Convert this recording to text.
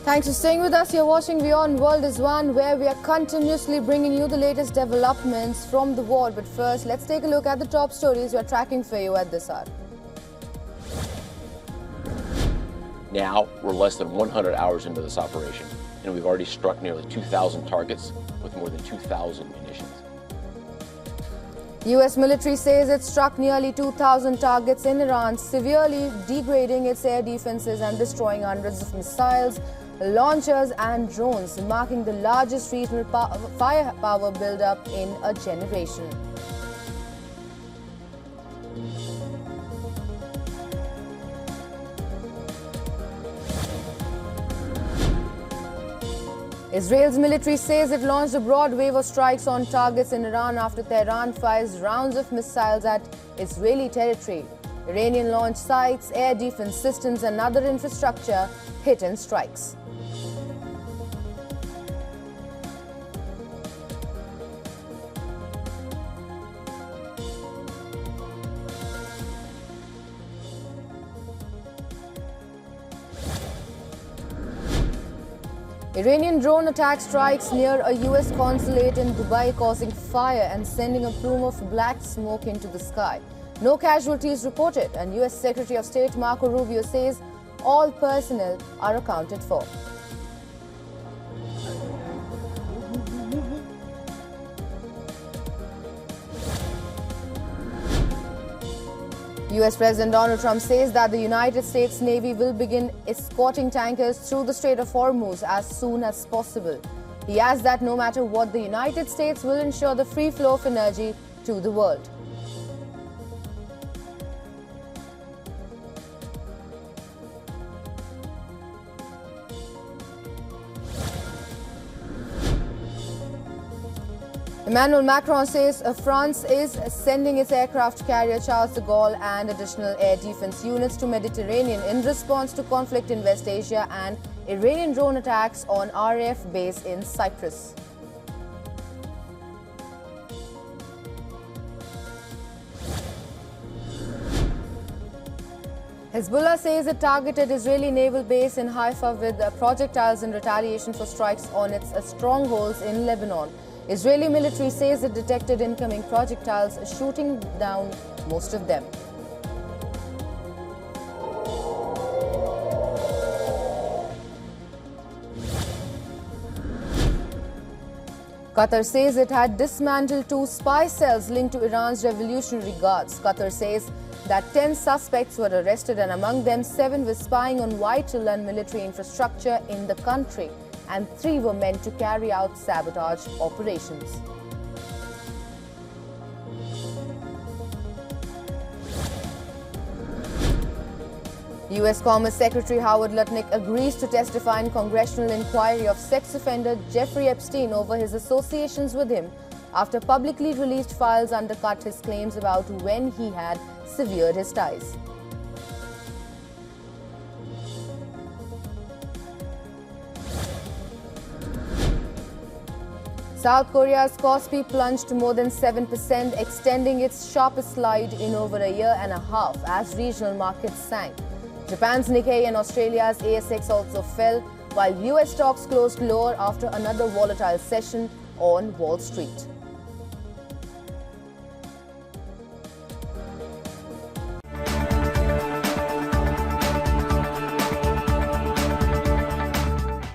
Thanks for staying with us. You're watching WION World is One, where we are continuously bringing you the latest developments from the world. But first, let's take a look at the top stories we're tracking for you at this hour. Now, we're less than 100 hours into this operation, and we've already struck nearly 2,000 targets with more than 2,000 munitions. U.S. military says it struck nearly 2,000 targets in Iran, severely degrading its air defenses and destroying hundreds of missiles, launchers and drones, marking the largest regional firepower buildup in a generation. Israel's military says it launched a broad wave of strikes on targets in Iran after Tehran fires rounds of missiles at Israeli territory. Iranian launch sites, air defense systems and other infrastructure hit in strikes. Iranian drone attack strikes near a U.S. consulate in Dubai, causing fire and sending a plume of black smoke into the sky. No casualties reported, and U.S. Secretary of State Marco Rubio says all personnel are accounted for. U.S. President Donald Trump says that the United States Navy will begin escorting tankers through the Strait of Hormuz as soon as possible. He adds that no matter what, the United States will ensure the free flow of energy to the world. Emmanuel Macron says France is sending its aircraft carrier Charles de Gaulle and additional air defense units to Mediterranean in response to conflict in West Asia and Iranian drone attacks on RAF base in Cyprus. Hezbollah says it targeted Israeli naval base in Haifa with projectiles in retaliation for strikes on its strongholds in Lebanon. Israeli military says it detected incoming projectiles, shooting down most of them. Qatar says it had dismantled 2 spy cells linked to Iran's Revolutionary Guards. Qatar says that 10 suspects were arrested, and among them 7 were spying on vital and military infrastructure in the country, and 3 were meant to carry out sabotage operations. U.S. Commerce Secretary Howard Lutnick agrees to testify in congressional inquiry of sex offender Jeffrey Epstein over his associations with him after publicly released files undercut his claims about when he had severed his ties. South Korea's Kospi plunged more than 7%, extending its sharpest slide in over a year and a half as regional markets sank. Japan's Nikkei and Australia's ASX also fell, while US stocks closed lower after another volatile session on Wall Street.